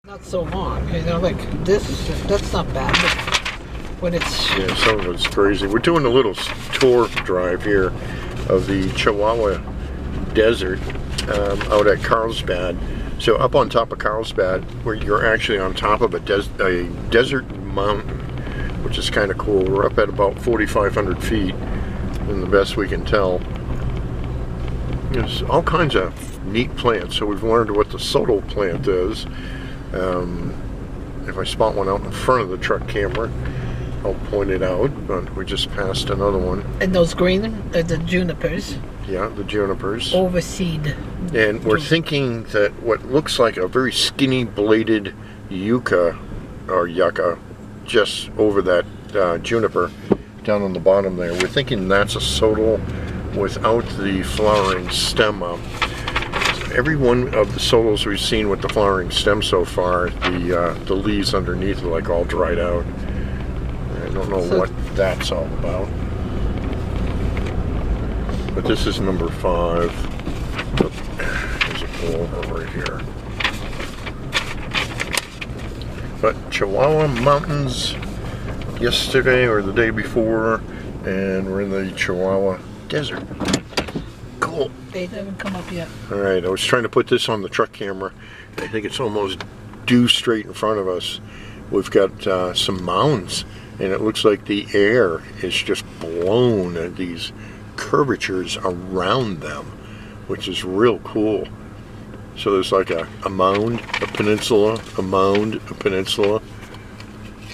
Not so long, you know, like this, that's not bad, but when it's... Yeah, some of it's crazy. We're doing a little tour drive here of the Chihuahua Desert out at Carlsbad. So up on top of Carlsbad, where you're actually on top of a desert mountain, which is kind of cool. We're up at about 4,500 feet, and the best we can tell. There's all kinds of neat plants. So we've learned what the soto plant is. If I spot one out in front of the truck camera, I'll point it out, but we just passed another one. And those green, the junipers. Yeah, the junipers. Overseed. And we're thinking that what looks like a very skinny bladed yucca, or yucca, just over that juniper down on the bottom there, we're thinking that's a sotal without the flowering stem up. Every one of the solos we've seen with the flowering stem so far, the leaves underneath are like all dried out. I don't know what that's all about. But this is number 5. There's a pole right here. But Chihuahua Mountains yesterday or the day before, and we're in the Chihuahua Desert. Cool. They haven't come up yet. All right, I was trying to put this on the truck camera. I think it's almost due straight in front of us. We've got some mounds, and it looks like the air is just blown at these curvatures around them, which is real cool. So there's like a mound, a peninsula, a mound, a peninsula.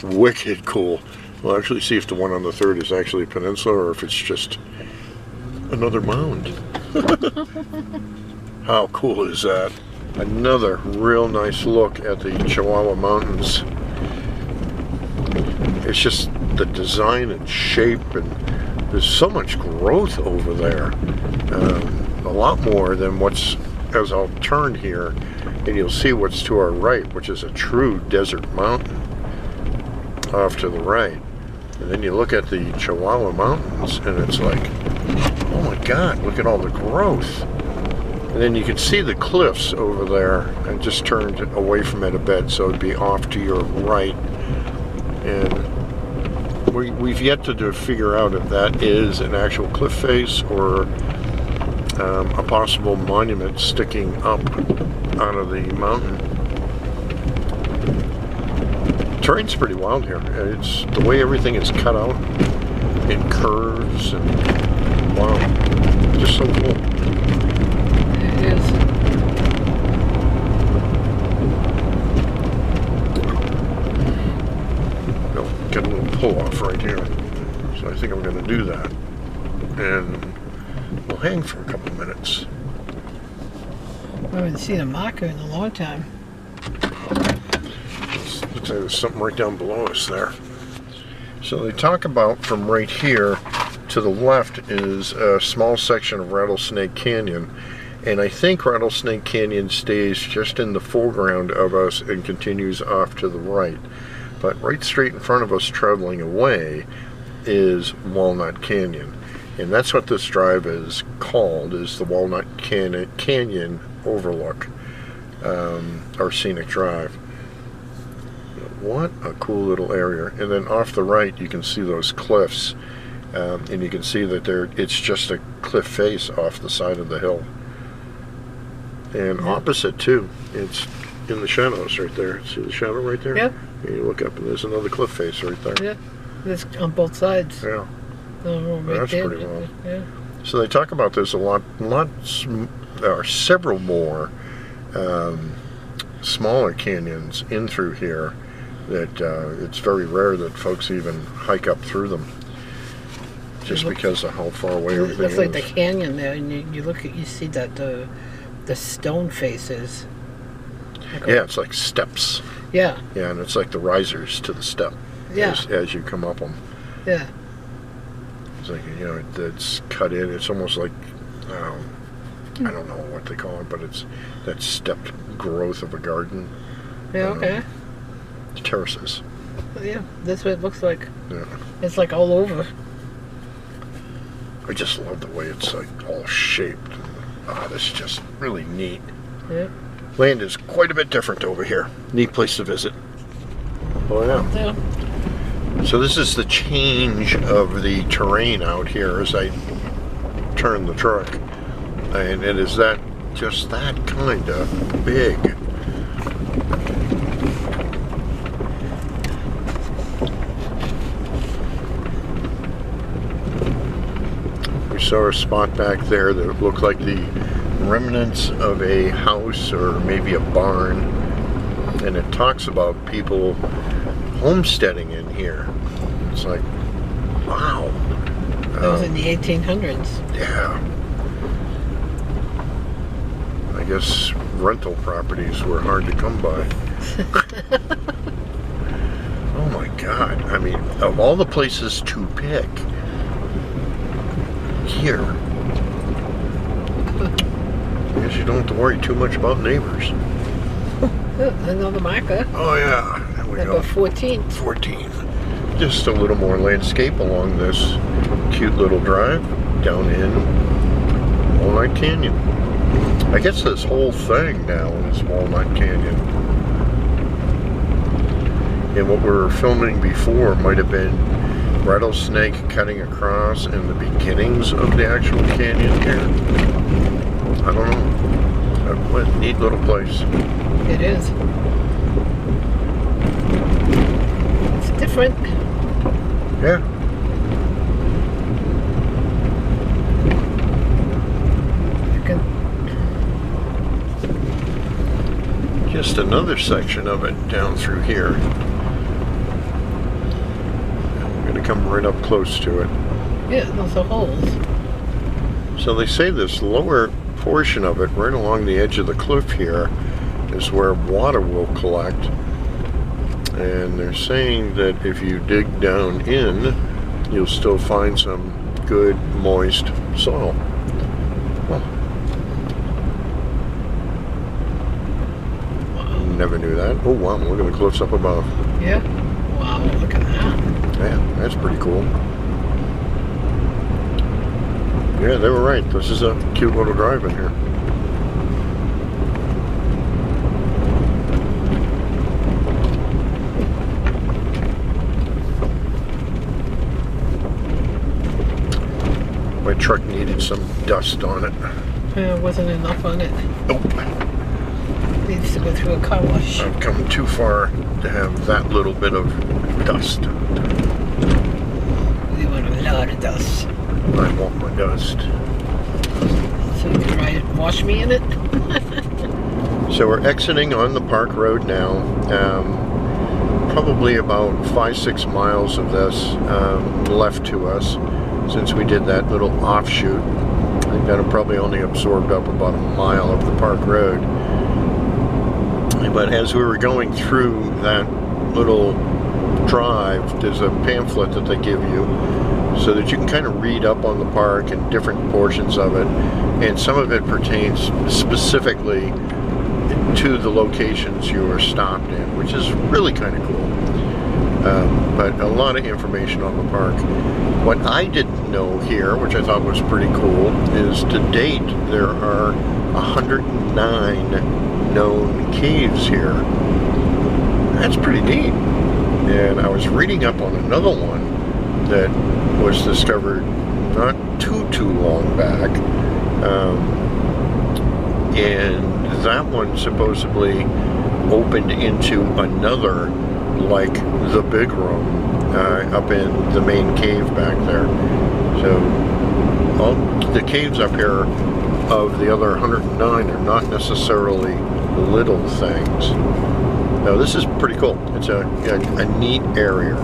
Wicked cool. We'll actually see if the one on the third is actually a peninsula or if it's just another mound. How cool is that? Another real nice look at the Chihuahua Mountains. It's just the design and shape, and there's so much growth over there. A lot more than what's, as I'll turn here, and you'll see what's to our right, which is a true desert mountain off to the right. And then you look at the Chihuahua Mountains, and it's like, oh my God, look at all the growth. And then you can see the cliffs over there. I just turned away from it a bit, so it'd be off to your right. And we've yet to figure out if that is an actual cliff face or a possible monument sticking up out of the mountain. Terrain's pretty wild here. It's the way everything is cut out in curves, and wow, just so cool. It is. No, got a little pull off right here, so I think I'm going to do that, and we'll hang for a couple of minutes. I haven't seen a marker in a long time. Looks like there's something right down below us there. So they talk about from right here to the left is a small section of Rattlesnake Canyon, and I think Rattlesnake Canyon stays just in the foreground of us and continues off to the right. But right straight in front of us, traveling away, is Walnut Canyon, and that's what this drive is called, is the Walnut Canyon Overlook, or Scenic Drive. What a cool little area. And then off the right you can see those cliffs, and you can see that it's just a cliff face off the side of the hill. And opposite too, it's in the shadows right there. See the shadow right there? Yep. And you look up and there's another cliff face right there. Yeah, it's on both sides. Yeah. Right That's there. pretty well. Yeah. So they talk about there's there are several more smaller canyons in through here that it's very rare that folks even hike up through them, just because of how far away everything is. It looks like the canyon there, and you look at, you see that the stone faces. Yeah, it's like steps. Yeah. Yeah, and it's like the risers to the step. Yeah. As you come up them. Yeah. It's like, you know, it's cut in. It's almost like I don't know what they call it, but it's that stepped growth of a garden. Yeah. Okay. Terraces. Yeah, that's what it looks like. Yeah. It's like all over. I just love the way it's like all shaped. Ah, this is just really neat. Yeah. Land is quite a bit different over here. Neat place to visit. Oh yeah. Yeah. So this is the change of the terrain out here as I turn the truck. And it is just that kind of big. We saw a spot back there that looked like the remnants of a house or maybe a barn. And it talks about people homesteading in here. It's like, wow. That was in the 1800s. Yeah. I guess rental properties were hard to come by. Oh my God. I mean, of all the places to pick, here, I guess you don't have to worry too much about neighbors. Another marker. Oh yeah. There we Number go. 14. 14. Just a little more landscape along this cute little drive down in Walnut Canyon. I guess this whole thing now is Walnut Canyon. And what we were filming before might have been rattlesnake cutting across and the beginnings of the actual canyon here. I don't know. What a neat little place. It is. It's different. Yeah. You can. Just another section of it down through here. I'm going to come right up close to it. Yeah, those are holes. So they say this lower portion of it, right along the edge of the cliff here, is where water will collect. And they're saying that if you dig down in, you'll still find some good, moist soil. Well, never knew that. Oh wow, look at the cliffs up above. Yeah. Wow, look at that. Yeah, that's pretty cool. Yeah, they were right. This is a cute little drive in here. My truck needed some dust on it. There wasn't enough on it. Nope. Needs to go through a car wash. I've come too far to have that little bit of dust. We want a lot of dust. I want my dust. So you can wash me in it? So we're exiting on the park road now. Probably about 5-6 miles of this left to us since we did that little offshoot. I think that probably only absorbed up about a mile of the park road. But as we were going through that little drive, there's a pamphlet that they give you so that you can kind of read up on the park and different portions of it, and some of it pertains specifically to the locations you are stopped in, which is really kind of cool. But a lot of information on the park. What I didn't know here, which I thought was pretty cool, is to date there are 109 known caves here. That's pretty neat. And I was reading up on another one that was discovered not too long back, and that one supposedly opened into another, like the big room up in the main cave back there. So all the caves up here of the other 109 are not necessarily little things. Now this is pretty cool. It's a neat area.